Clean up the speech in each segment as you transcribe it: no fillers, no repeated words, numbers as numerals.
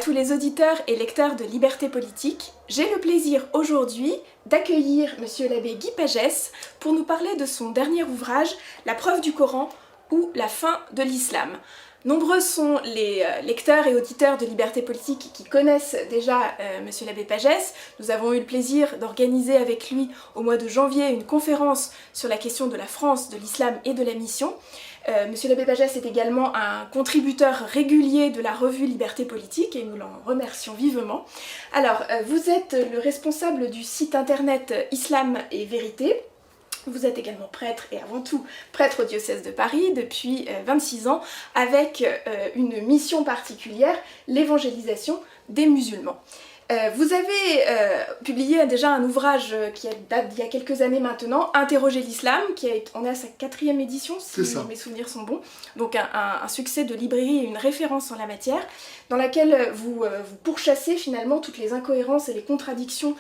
tous les auditeurs et lecteurs de Liberté Politique. J'ai le plaisir aujourd'hui d'accueillir Monsieur l'abbé Guy Pagès pour nous parler de son dernier ouvrage, La preuve du Coran ou la fin de l'islam. Nombreux sont les lecteurs et auditeurs de Liberté Politique qui connaissent déjà Monsieur l'abbé Pagès. Nous avons eu le plaisir d'organiser avec lui au mois de janvier une conférence sur la question de la France, de l'islam et de la mission. Monsieur l'abbé Pagès est également un contributeur régulier de la revue Liberté Politique et nous l'en remercions vivement. Alors, vous êtes le responsable du site internet Islam et Vérité. Vous êtes également prêtre et avant tout prêtre au diocèse de Paris depuis 26 ans avec une mission particulière, l'évangélisation des musulmans. Vous avez publié déjà un ouvrage qui date d'il y a quelques années maintenant, Interroger l'islam, on est à sa 4e édition si mes souvenirs sont bons, donc un succès de librairie et une référence en la matière, dans laquelle vous pourchassez finalement toutes les incohérences et les contradictions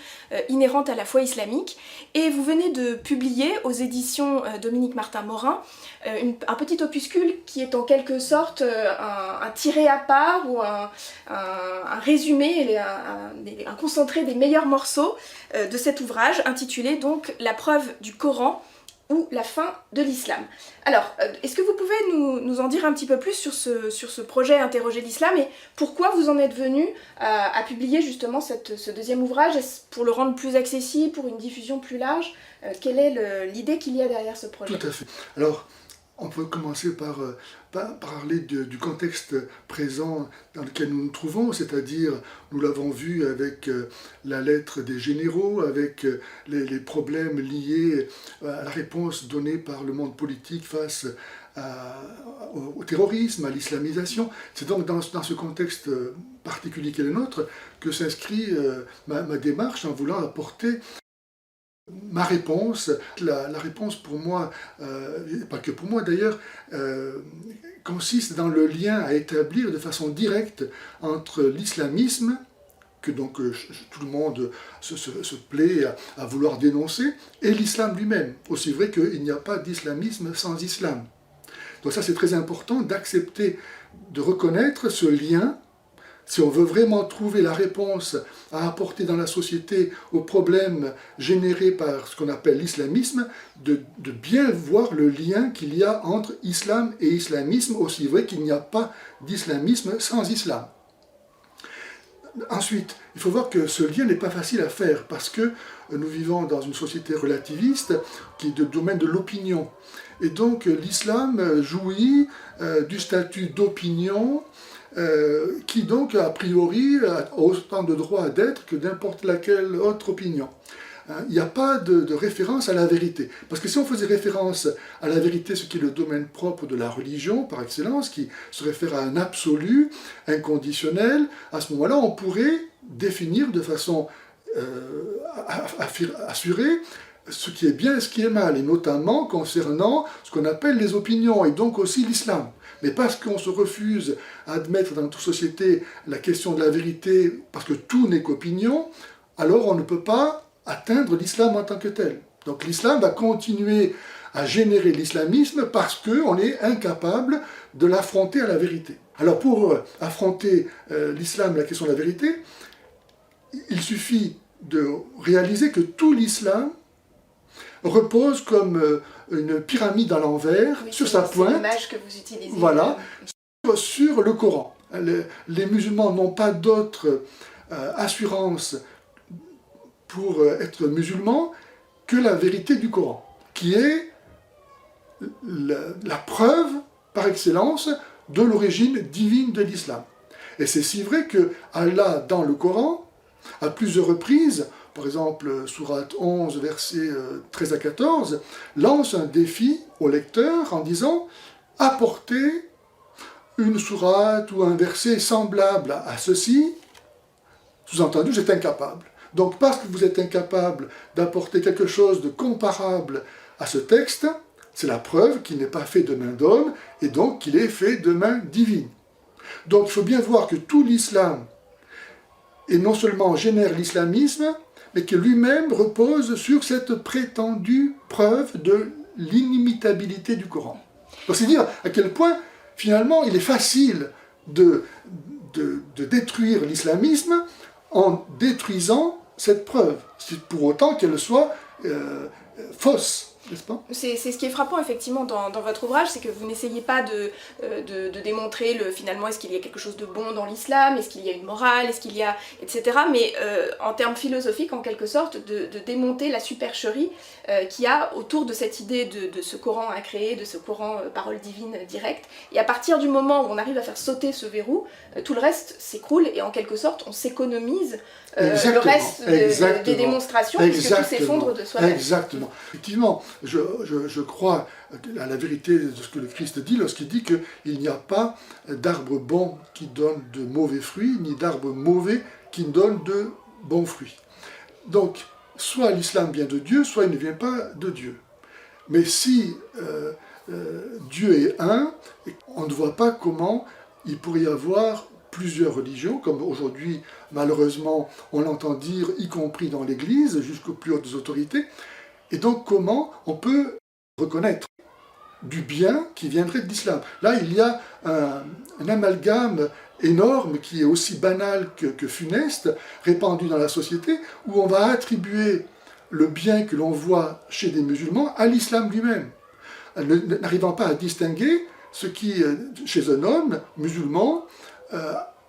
inhérentes à la foi islamique, et vous venez de publier aux éditions Dominique Martin-Morin un petit opuscule qui est en quelque sorte un tiré à part ou un résumé, un concentré des meilleurs morceaux de cet ouvrage, intitulé donc La preuve du Coran ou la fin de l'islam. Alors, est-ce que vous pouvez nous en dire un petit peu plus sur ce projet Interroger l'islam et pourquoi vous en êtes venu à publier justement ce deuxième ouvrage? Est-ce pour le rendre plus accessible, pour une diffusion plus large? Quelle est l'idée qu'il y a derrière ce projet? Tout à fait. Alors, on peut commencer par parler du contexte présent dans lequel nous nous trouvons, c'est-à-dire, nous l'avons vu avec la lettre des généraux, avec les problèmes liés à la réponse donnée par le monde politique face au terrorisme, à l'islamisation. C'est donc dans ce contexte particulier qui est le nôtre que s'inscrit ma démarche en voulant apporter ma réponse. La réponse pour moi, pas que pour moi d'ailleurs, consiste dans le lien à établir de façon directe entre l'islamisme, que donc tout le monde se plaît à vouloir dénoncer, et l'islam lui-même. Aussi vrai qu'il n'y a pas d'islamisme sans islam. Donc ça c'est très important d'accepter, de reconnaître ce lien. Si on veut vraiment trouver la réponse à apporter dans la société aux problèmes générés par ce qu'on appelle l'islamisme, de bien voir le lien qu'il y a entre islam et islamisme, aussi vrai qu'il n'y a pas d'islamisme sans islam. Ensuite, il faut voir que ce lien n'est pas facile à faire parce que nous vivons dans une société relativiste qui est de domaine de l'opinion. Et donc l'islam jouit du statut d'opinion qui donc, a priori, a autant de droit d'être que n'importe laquelle autre opinion. Il n'y a pas de référence à la vérité. Parce que si on faisait référence à la vérité, ce qui est le domaine propre de la religion, par excellence, qui se réfère à un absolu, inconditionnel, à ce moment-là, on pourrait définir de façon assurée ce qui est bien et ce qui est mal, et notamment concernant ce qu'on appelle les opinions, et donc aussi l'islam. Mais parce qu'on se refuse à admettre dans toute société la question de la vérité, parce que tout n'est qu'opinion, alors on ne peut pas atteindre l'islam en tant que tel. Donc l'islam va continuer à générer l'islamisme parce qu'on est incapable de l'affronter à la vérité. Alors pour affronter l'islam, la question de la vérité, il suffit de réaliser que tout l'islam repose comme une pyramide à l'envers, sur sa pointe. C'est l'image que vous utilisez. Voilà, sur le Coran. Les musulmans n'ont pas d'autre assurance pour être musulmans que la vérité du Coran, qui est la preuve par excellence de l'origine divine de l'islam. Et c'est si vrai que Allah, dans le Coran, à plusieurs reprises, par exemple, sourate 11, versets 13 à 14, lance un défi au lecteur en disant « Apportez une sourate ou un verset semblable à ceci », sous-entendu, vous êtes incapable. Donc, parce que vous êtes incapable d'apporter quelque chose de comparable à ce texte, c'est la preuve qu'il n'est pas fait de main d'homme, et donc qu'il est fait de main divine. Donc, il faut bien voir que tout l'islam, et non seulement génère l'islamisme, mais que lui-même repose sur cette prétendue preuve de l'inimitabilité du Coran. Donc c'est dire à quel point, finalement, il est facile de de détruire l'islamisme en détruisant cette preuve, pour autant qu'elle soit fausse, n'est-ce pas? C'est ce qui est frappant effectivement dans votre ouvrage, c'est que vous n'essayez pas de démontrer finalement est-ce qu'il y a quelque chose de bon dans l'islam, est-ce qu'il y a une morale, est-ce qu'il y a etc. Mais en termes philosophiques en quelque sorte de démonter la supercherie qu'il y a autour de cette idée de ce Coran à créer, de ce Coran parole divine directe. Et à partir du moment où on arrive à faire sauter ce verrou, tout le reste s'écroule et en quelque sorte on s'économise le reste des démonstrations puisque tout s'effondre de soi-même. Exactement. Effectivement, je crois à la vérité de ce que le Christ dit lorsqu'il dit qu'il n'y a pas d'arbre bon qui donne de mauvais fruits, ni d'arbre mauvais qui donne de bons fruits. Donc, soit l'islam vient de Dieu, soit il ne vient pas de Dieu. Mais si Dieu est un, on ne voit pas comment il pourrait y avoir plusieurs religions, comme aujourd'hui, malheureusement, on l'entend dire, y compris dans l'Église, jusqu'aux plus hautes autorités. Et donc, comment on peut reconnaître du bien qui viendrait de l'islam? Là, il y a un amalgame énorme qui est aussi banal que funeste, répandu dans la société, où on va attribuer le bien que l'on voit chez des musulmans à l'islam lui-même, n'arrivant pas à distinguer ce qui, chez un homme musulman,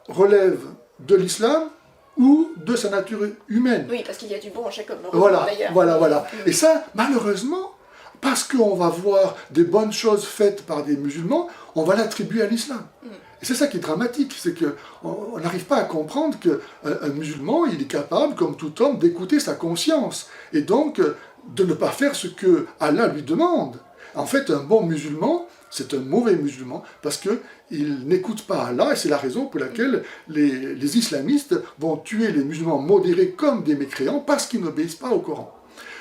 relève de l'islam ou de sa nature humaine. Oui, parce qu'il y a du bon en chaque homme. Voilà. Et ça, malheureusement, parce qu'on va voir des bonnes choses faites par des musulmans, on va l'attribuer à l'islam. Et c'est ça qui est dramatique, c'est qu'on n'arrive pas à comprendre qu'un musulman, il est capable, comme tout homme, d'écouter sa conscience, et donc de ne pas faire ce que Allah lui demande. En fait, un bon musulman, c'est un mauvais musulman, parce qu'il n'écoute pas Allah, et c'est la raison pour laquelle les islamistes vont tuer les musulmans modérés comme des mécréants, parce qu'ils n'obéissent pas au Coran.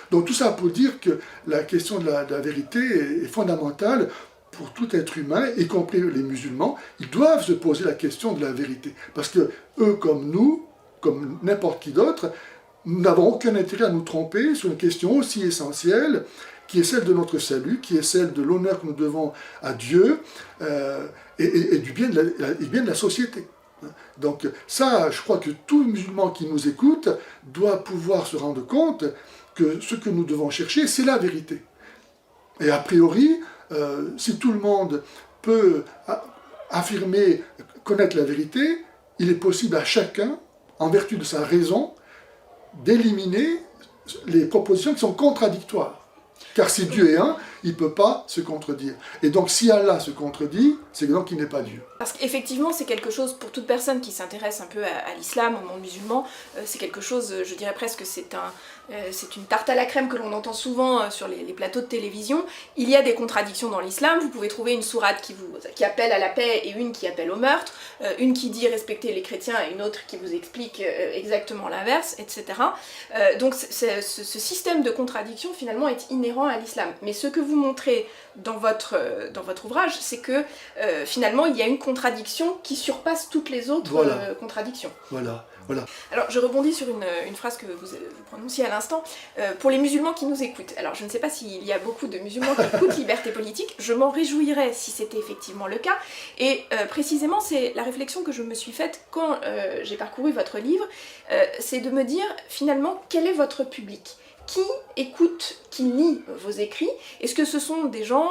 Donc tout ça pour dire que la question de la vérité est fondamentale pour tout être humain, y compris les musulmans. Ils doivent se poser la question de la vérité, parce que eux comme nous, comme n'importe qui d'autre, nous n'avons aucun intérêt à nous tromper sur une question aussi essentielle, qui est celle de notre salut, qui est celle de l'honneur que nous devons à Dieu, et du bien de la société. Donc ça, je crois que tout musulman qui nous écoute doit pouvoir se rendre compte que ce que nous devons chercher, c'est la vérité. Et a priori, si tout le monde peut affirmer, connaître la vérité, il est possible à chacun, en vertu de sa raison, d'éliminer les propositions qui sont contradictoires. Car si Dieu est un, il ne peut pas se contredire. Et donc si Allah se contredit, c'est donc qu'il n'est pas Dieu. Parce qu'effectivement, c'est quelque chose, pour toute personne qui s'intéresse un peu à l'islam, au monde musulman, c'est quelque chose, je dirais presque, c'est une tarte à la crème que l'on entend souvent sur les plateaux de télévision. Il y a des contradictions dans l'islam, vous pouvez trouver une sourate qui appelle à la paix et une qui appelle au meurtre, une qui dit respecter les chrétiens et une autre qui vous explique exactement l'inverse, etc. Donc ce système de contradiction finalement est inhérent à l'islam. Mais ce que vous montrez dans votre ouvrage, c'est que finalement il y a une contradiction qui surpasse toutes les autres contradictions. Voilà. Alors je rebondis sur une phrase que vous prononciez à l'instant, pour les musulmans qui nous écoutent. Alors je ne sais pas s'il y a beaucoup de musulmans qui écoutent Liberté Politique, je m'en réjouirais si c'était effectivement le cas, et précisément c'est la réflexion que je me suis faite quand j'ai parcouru votre livre, c'est de me dire finalement quel est votre public ? Qui écoute, qui lit vos écrits? Est-ce que ce sont des gens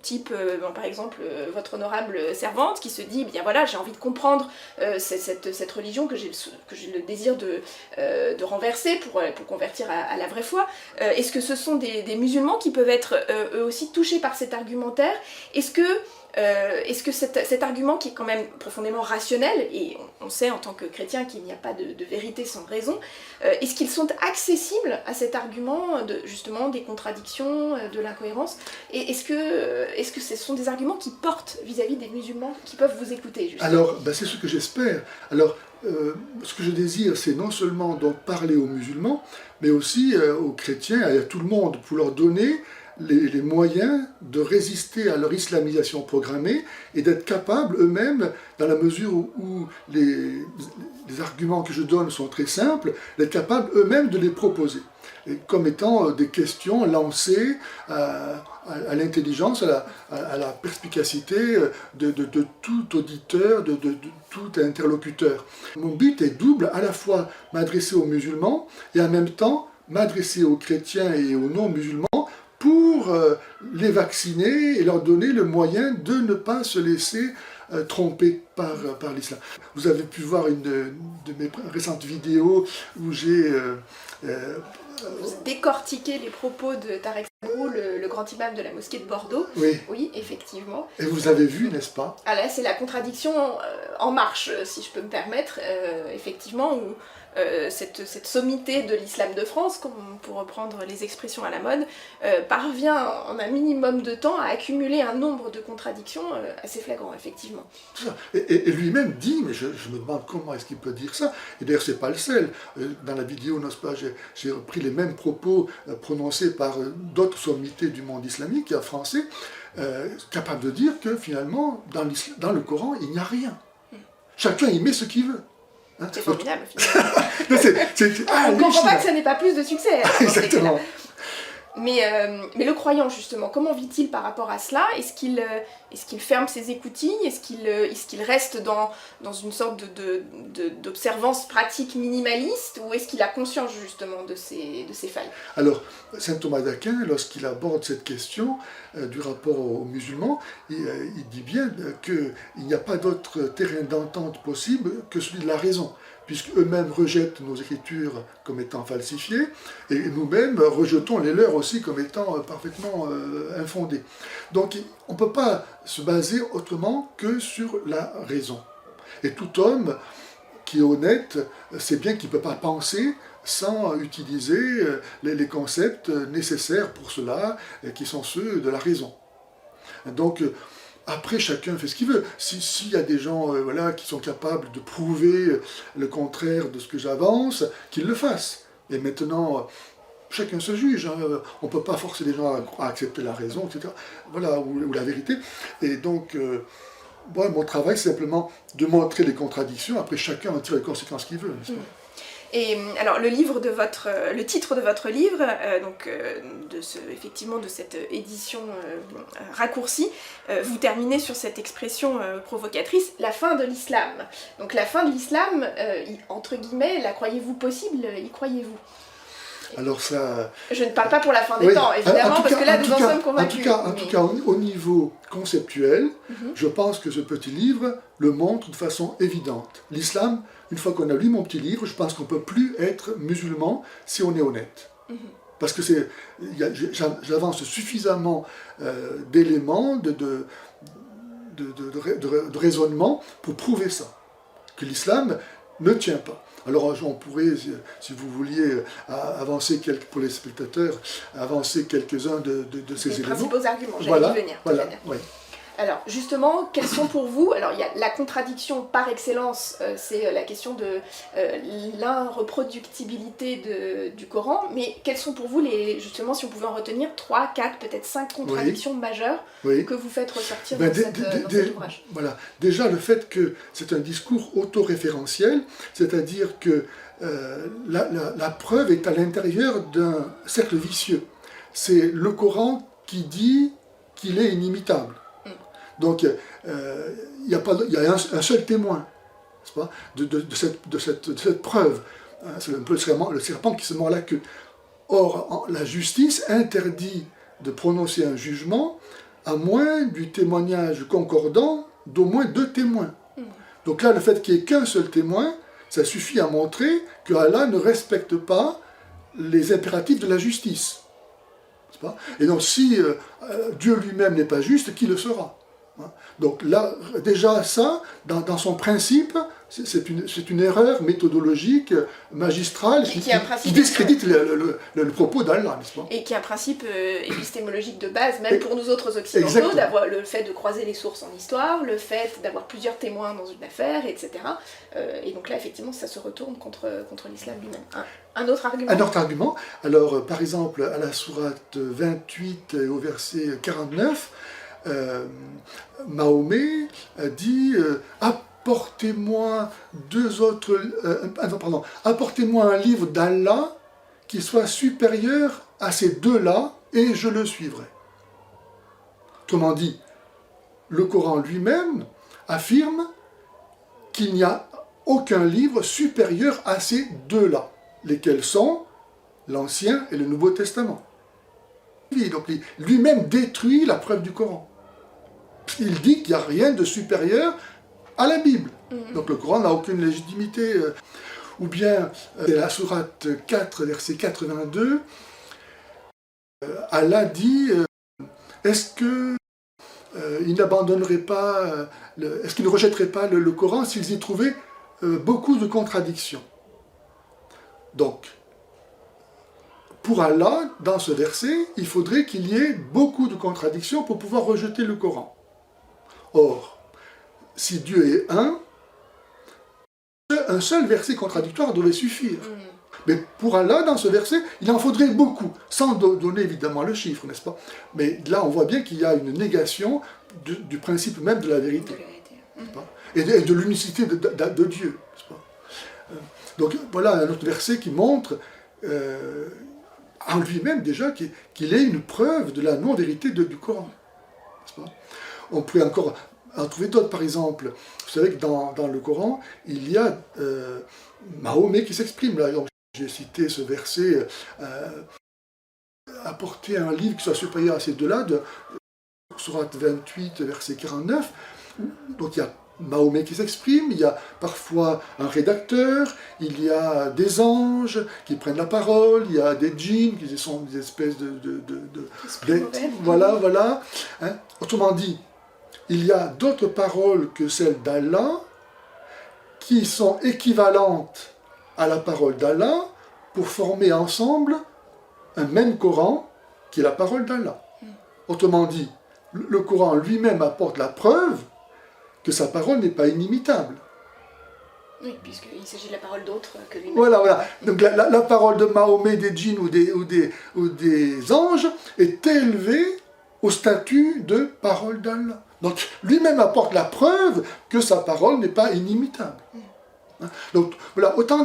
type, par exemple, votre honorable servante qui se dit, bien voilà, j'ai envie de comprendre cette religion que j'ai le désir de renverser pour convertir à la vraie foi? Est-ce que ce sont des musulmans qui peuvent être eux aussi touchés par cet argumentaire? Est-ce que cet argument qui est quand même profondément rationnel, et on sait en tant que chrétien qu'il n'y a pas de vérité sans raison, est-ce qu'ils sont accessibles à cet argument justement des contradictions, de l'incohérence? Et est-ce que ce sont des arguments qui portent vis-à-vis des musulmans qui peuvent vous écouter justement? Alors, c'est ce que j'espère. Alors, ce que je désire, c'est non seulement donc parler aux musulmans, mais aussi aux chrétiens et à tout le monde, pour leur donner les moyens de résister à leur islamisation programmée et d'être capables eux-mêmes, dans la mesure où les arguments que je donne sont très simples, d'être capables eux-mêmes de les proposer. et comme étant des questions lancées à l'intelligence, à la perspicacité de tout auditeur, de tout interlocuteur. Mon but est double, à la fois m'adresser aux musulmans et en même temps m'adresser aux chrétiens et aux non-musulmans pour les vacciner et leur donner le moyen de ne pas se laisser tromper par l'islam. Vous avez pu voir une de mes récentes vidéos où j'ai décortiquer les propos de Tarek Sabrou, le grand imam de la mosquée de Bordeaux. Oui. Oui, effectivement. Et vous avez vu, n'est-ce pas? Ah là, c'est la contradiction en marche, si je peux me permettre, effectivement, où cette sommité de l'islam de France, pour reprendre les expressions à la mode, parvient en un minimum de temps à accumuler un nombre de contradictions assez flagrant, effectivement. Et lui-même dit, mais je me demande comment est-ce qu'il peut dire ça, et d'ailleurs c'est pas le seul. Dans la vidéo, n'est-ce pas, j'ai repris les mêmes propos prononcés par d'autres sommités du monde islamique français, capables de dire que finalement, dans le Coran, il n'y a rien. Chacun y met ce qu'il veut. Hein? C'est formidable, finalement. On ne comprend pas que ça n'ait pas plus de succès. Exactement. Mais le croyant, justement, comment vit-il par rapport à cela? Est-ce qu'il ferme ses écoutilles? Est-ce qu'il reste dans une sorte d'observance pratique minimaliste? Ou est-ce qu'il a conscience, justement, de ses failles? Alors, saint Thomas d'Aquin, lorsqu'il aborde cette question du rapport aux musulmans, il dit bien qu'il n'y a pas d'autre terrain d'entente possible que celui de la raison, puisque eux-mêmes rejettent nos écritures comme étant falsifiées, et nous-mêmes rejetons les leurs aussi comme étant parfaitement infondées. Donc on ne peut pas se baser autrement que sur la raison. Et tout homme qui est honnête sait bien qu'il ne peut pas penser sans utiliser les concepts nécessaires pour cela, qui sont ceux de la raison. Donc, après, chacun fait ce qu'il veut. S'il y a des gens qui sont capables de prouver le contraire de ce que j'avance, qu'ils le fassent. Et maintenant, chacun se juge. Hein. On ne peut pas forcer les gens à accepter la raison, etc. Voilà, ou la vérité. Et donc, mon travail, c'est simplement de montrer les contradictions. Après, chacun en tire les conséquences qu'il veut, n'est-ce pas ? Et alors le titre de votre livre, effectivement de cette édition raccourcie, vous terminez sur cette expression provocatrice, la fin de l'islam. Donc la fin de l'islam, entre guillemets, la croyez-vous possible, y croyez-vous? Alors ça... Je ne parle pas pour la fin des temps, évidemment, parce que là nous en sommes convaincus. En tout cas, au niveau conceptuel, je pense que ce petit livre le montre de façon évidente. L'islam, une fois qu'on a lu mon petit livre, je pense qu'on ne peut plus être musulman si on est honnête. Parce que j'avance suffisamment d'éléments, de raisonnement pour prouver ça. Que l'islam ne tient pas. Alors on pourrait, si vous vouliez, avancer pour les spectateurs, avancer quelques-uns de ces éléments. Les principaux arguments, j'allais y venir. Voilà, oui. Alors justement, quels sont pour vous, alors il y a la contradiction par excellence, c'est la question de l'irreproductibilité du Coran, mais quels sont pour vous, justement, si on pouvait en retenir 3, 4, peut-être 5 contradictions majeures que vous faites ressortir dans cet ouvrage? Voilà. Déjà le fait que c'est un discours autoréférentiel, c'est-à-dire que la preuve est à l'intérieur d'un cercle vicieux. C'est le Coran qui dit qu'il est inimitable. Donc, il y a un seul témoin, n'est-ce pas, de cette preuve. C'est un peu le serpent qui se mord la queue. Or, la justice interdit de prononcer un jugement à moins du témoignage concordant d'au moins 2 témoins. Donc là, le fait qu'il n'y ait qu'un seul témoin, ça suffit à montrer que Allah ne respecte pas les impératifs de la justice. N'est-ce pas ? Et donc, si Dieu lui-même n'est pas juste, qui le sera ? Donc là, déjà ça, dans son principe, c'est une erreur méthodologique, magistrale, qui discrédite le propos d'Allah, n'est-ce pas? Et qui est un principe épistémologique de base, même pour nous autres occidentaux, d'avoir le fait de croiser les sources en histoire, le fait d'avoir plusieurs témoins dans une affaire, etc. Et donc là, effectivement, ça se retourne contre l'islam lui-même. Un autre argument? Un autre argument. Alors, par exemple, à la sourate 28 et au verset 49, Mahomet dit apportez-moi apportez-moi un livre d'Allah qui soit supérieur à ces deux-là, et je le suivrai. Autrement dit, le Coran lui-même affirme qu'il n'y a aucun livre supérieur à ces deux-là, lesquels sont l'Ancien et le Nouveau Testament. Donc lui-même détruit la preuve du Coran. Il dit qu'il n'y a rien de supérieur à la Bible. Donc le Coran n'a aucune légitimité. Ou bien, la sourate 4, verset 82, Allah dit, est-ce qu'il n'abandonnerait pas, est-ce qu'il ne rejetterait pas le Coran s'ils y trouvaient beaucoup de contradictions? Donc, pour Allah, dans ce verset, il faudrait qu'il y ait beaucoup de contradictions pour pouvoir rejeter le Coran. Or, si Dieu est un seul verset contradictoire devait suffire. Mais pour Allah, dans ce verset, il en faudrait beaucoup, sans donner évidemment le chiffre, n'est-ce pas? Mais là, on voit bien qu'il y a une négation du principe même de la vérité. Et de l'unicité de Dieu, n'est-ce pas? Donc voilà un autre verset qui montre en lui-même déjà qu'il est une preuve de la non-vérité du Coran. N'est-ce pas? On pourrait encore en trouver d'autres, par exemple. Vous savez que dans le Coran, il y a Mahomet qui s'exprime. Là, j'ai cité ce verset, apporter un livre qui soit supérieur à ces deux-là, de sourate 28, verset 49. Donc il y a Mahomet qui s'exprime, il y a parfois un rédacteur, il y a des anges qui prennent la parole, il y a des djinns qui sont des espèces voilà. Hein. Autrement dit, il y a d'autres paroles que celles d'Allah qui sont équivalentes à la parole d'Allah pour former ensemble un même Coran qui est la parole d'Allah. Autrement dit, le Coran lui-même apporte la preuve que sa parole n'est pas inimitable. Oui, puisqu'il s'agit de la parole d'autres que lui-même. Voilà. Donc la parole de Mahomet, des djinns ou des anges est élevée au statut de parole d'Allah. Donc lui-même apporte la preuve que sa parole n'est pas inimitable. Donc voilà, autant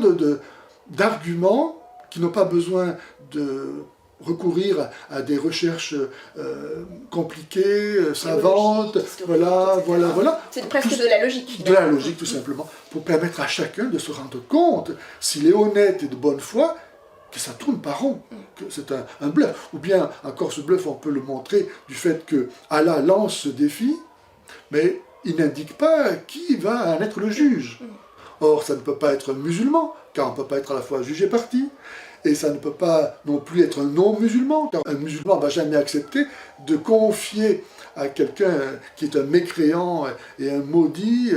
d'arguments qui n'ont pas besoin de recourir à des recherches compliquées, savantes, voilà. C'est presque de la logique. De la logique, tout simplement, pour permettre à chacun de se rendre compte, s'il est honnête et de bonne foi, que ça tourne pas rond, que c'est un bluff. Ou bien, encore ce bluff, on peut le montrer du fait que Allah lance ce défi, mais il n'indique pas qui va en être le juge. Or, ça ne peut pas être un musulman, car on ne peut pas être à la fois juge et partie. Et ça ne peut pas non plus être un non-musulman, car un musulman ne va jamais accepter de confier à quelqu'un qui est un mécréant et un maudit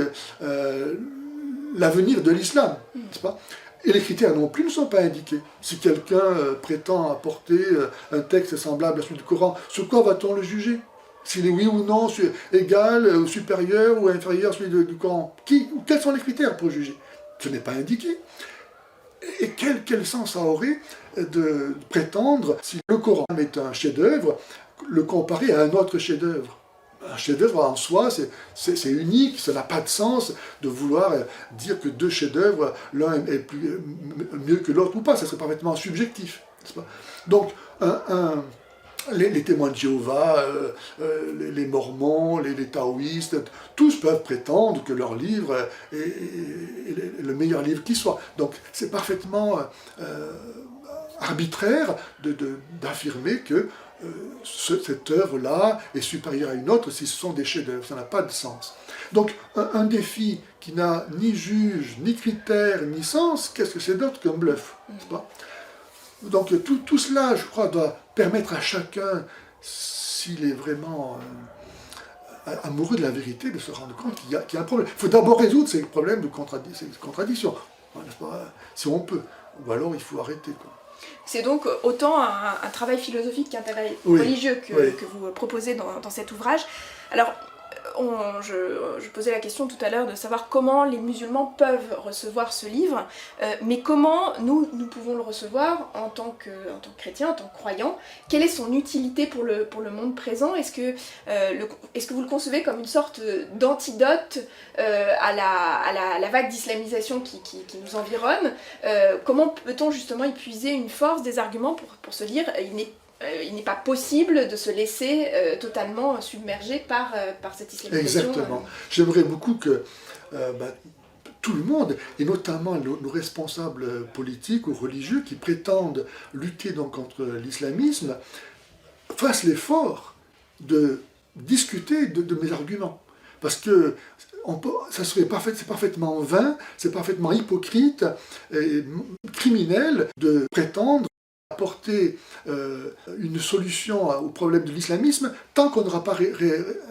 l'avenir de l'islam, n'est-ce pas? Et les critères non plus ne sont pas indiqués. Si quelqu'un prétend apporter un texte semblable à celui du Coran, sur quoi va-t-on le juger? S'il est oui ou non égal, ou supérieur ou inférieur à celui du Coran. Quels sont les critères pour juger? Ce n'est pas indiqué. Et quel sens ça aurait de prétendre, si le Coran est un chef-d'œuvre, le comparer à un autre chef-d'œuvre? Un chef-d'œuvre en soi, c'est unique, ça n'a pas de sens de vouloir dire que deux chefs-d'œuvre, l'un est mieux que l'autre ou pas, ça serait parfaitement subjectif, n'est-ce pas? Donc, les témoins de Jéhovah, les mormons, les taoïstes, tous peuvent prétendre que leur livre est le meilleur livre qui soit. Donc c'est parfaitement arbitraire d'affirmer que cette œuvre-là est supérieure à une autre si ce sont des chefs-d'œuvre. Ça n'a pas de sens. Donc un défi qui n'a ni juge, ni critère, ni sens, qu'est-ce que c'est d'autre qu'un bluff, n'est-ce pas? Donc tout cela, je crois, doit permettre à chacun, s'il est vraiment amoureux de la vérité, de se rendre compte qu'il y a un problème. Il faut d'abord résoudre ces problèmes de contradictions, si on peut. Ou alors il faut arrêter, quoi. C'est donc autant un travail philosophique qu'un travail religieux que vous proposez dans cet ouvrage. Alors, je posais la question tout à l'heure de savoir comment les musulmans peuvent recevoir ce livre, mais comment nous pouvons le recevoir en tant que chrétiens, en tant que croyants. Quelle est son utilité pour le monde présent? Est-ce que vous le concevez comme une sorte d'antidote à la vague d'islamisation qui nous environne? Comment peut-on justement y puiser une force, des arguments pour se dire il n'est pas possible de se laisser totalement submerger par cette islamisation. Exactement. J'aimerais beaucoup que tout le monde, et notamment nos responsables politiques ou religieux qui prétendent lutter donc contre l'islamisme, fassent l'effort de discuter de mes arguments. Parce que c'est parfaitement vain, c'est parfaitement hypocrite et criminel de prétendre apporter une solution au problème de l'islamisme tant qu'on n'aura pas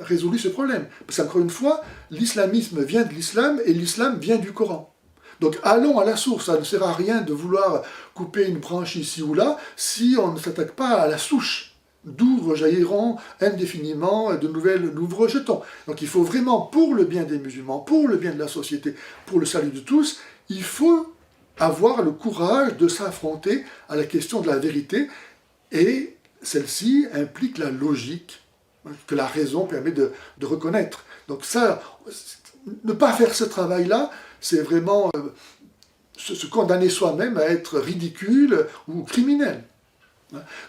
résolu ce problème. Parce qu'encore une fois, l'islamisme vient de l'islam et l'islam vient du Coran. Donc allons à la source, ça ne sert à rien de vouloir couper une branche ici ou là si on ne s'attaque pas à la souche, d'où rejailliront indéfiniment de nouveaux rejetons. Donc il faut vraiment, pour le bien des musulmans, pour le bien de la société, pour le salut de tous, il faut avoir le courage de s'affronter à la question de la vérité, et celle-ci implique la logique que la raison permet de reconnaître. Donc ça, ne pas faire ce travail-là, c'est vraiment se condamner soi-même à être ridicule ou criminel.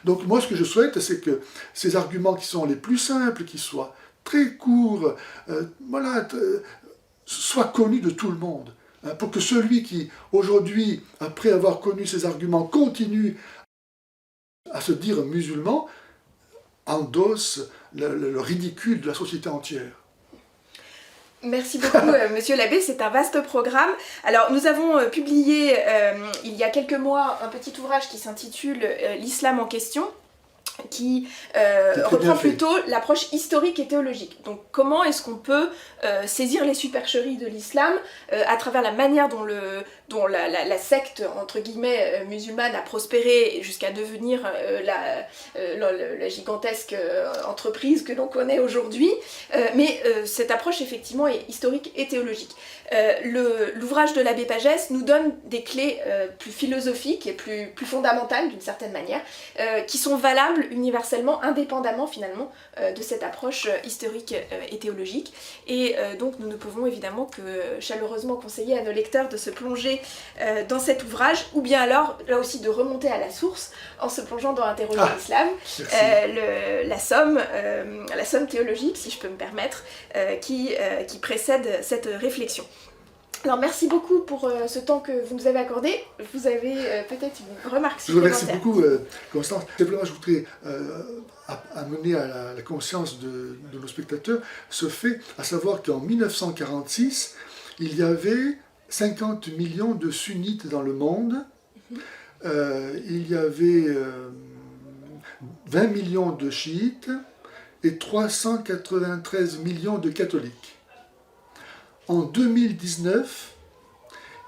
Donc moi, ce que je souhaite, c'est que ces arguments qui sont les plus simples, qui soient très courts, soient connus de tout le monde. Pour que celui qui, aujourd'hui, après avoir connu ces arguments, continue à se dire musulman, endosse le ridicule de la société entière. Merci beaucoup, monsieur l'abbé, c'est un vaste programme. Alors, nous avons publié, il y a quelques mois, un petit ouvrage qui s'intitule « L'islam en question », qui reprend plutôt l'approche historique et théologique. Donc comment est-ce qu'on peut saisir les supercheries de l'islam à travers la manière dont la secte, entre guillemets, musulmane a prospéré jusqu'à devenir la gigantesque entreprise que l'on connaît aujourd'hui. Mais cette approche, effectivement, est historique et théologique. L'ouvrage de l'abbé Pagès nous donne des clés plus philosophiques et plus fondamentales, d'une certaine manière, qui sont valables universellement, indépendamment finalement de cette approche historique et théologique. Et donc nous ne pouvons évidemment que chaleureusement conseiller à nos lecteurs de se plonger dans cet ouvrage, ou bien alors là aussi de remonter à la source en se plongeant dans Interroger l'islam, la somme théologique, si je peux me permettre, qui précède cette réflexion. Alors merci beaucoup pour ce temps que vous nous avez accordé. Vous avez peut-être une remarque supplémentaire. Je vous remercie beaucoup, Constance. Simplement, je voudrais amener à la conscience de nos spectateurs ce fait, à savoir qu'en 1946, il y avait 50 millions de sunnites dans le monde. Il y avait 20 millions de chiites et 393 millions de catholiques. En 2019,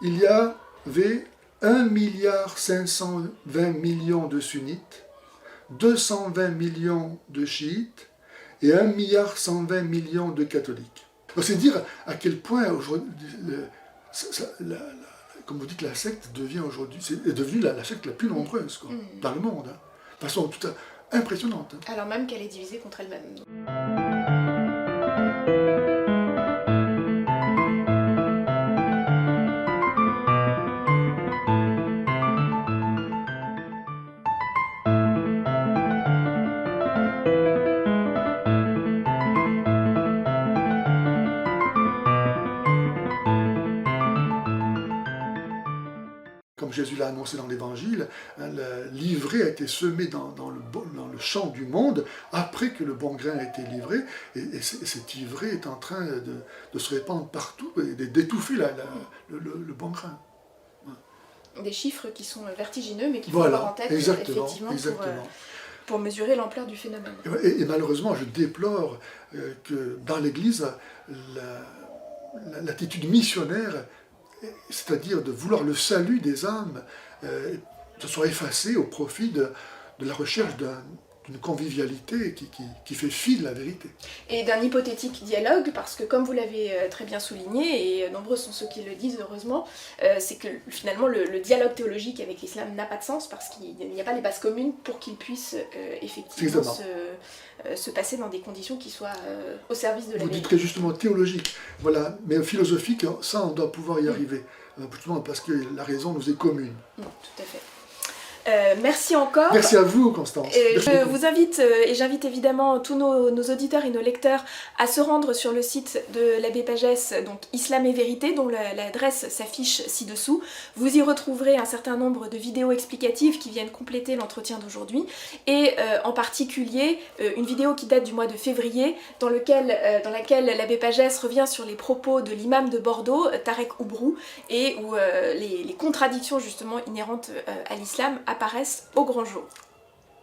il y avait 1,520 milliard de sunnites, 220 millions de chiites et 1,120 milliard de catholiques. C'est dire à quel point aujourd'hui, comme vous dites, la secte devient aujourd'hui, est devenue la secte la plus nombreuse dans le monde, de façon tout à fait impressionnante. Alors même qu'elle est divisée contre elle-même. Comme Jésus l'a annoncé dans l'Évangile, l'ivraie a été semée dans le champ du monde après que le bon grain a été livré, et cette ivraie est en train de se répandre partout et d'étouffer le bon grain. Des chiffres qui sont vertigineux, mais qu'il faut avoir en tête effectivement. Pour mesurer l'ampleur du phénomène. Et malheureusement, je déplore que dans l'Église, l'attitude missionnaire, c'est-à-dire de vouloir le salut des âmes, se soit effacée au profit de la recherche d'une convivialité qui fait fi de la vérité. Et d'un hypothétique dialogue, parce que comme vous l'avez très bien souligné, et nombreux sont ceux qui le disent heureusement, c'est que finalement le dialogue théologique avec l'islam n'a pas de sens, parce qu'il n'y a pas les bases communes pour qu'il puisse effectivement se passer dans des conditions qui soient au service de la vérité. Vous dites vérité. très justement théologique, voilà, mais philosophique, ça on doit pouvoir y arriver, justement parce que la raison nous est commune. Tout à fait. Merci encore. Merci à vous, Constance. Je vous invite, et j'invite évidemment tous nos auditeurs et nos lecteurs à se rendre sur le site de l'abbé Pagès, donc Islam et Vérité, dont l'adresse s'affiche ci-dessous. Vous y retrouverez un certain nombre de vidéos explicatives qui viennent compléter l'entretien d'aujourd'hui, et en particulier une vidéo qui date du mois de février, dans laquelle l'abbé Pagès revient sur les propos de l'imam de Bordeaux, Tarek Oubrou, et où les contradictions justement inhérentes à l'islam apparaissent au grand jour.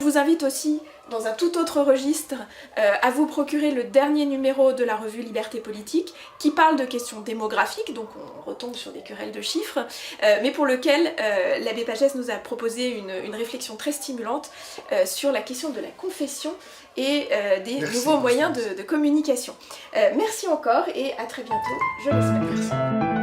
Je vous invite aussi, dans un tout autre registre, à vous procurer le dernier numéro de la revue Liberté Politique, qui parle de questions démographiques, donc on retombe sur des querelles de chiffres, mais pour lequel l'abbé Pagès nous a proposé une réflexion très stimulante sur la question de la confession et des nouveaux moyens de communication. Merci encore et à très bientôt, je l'espère.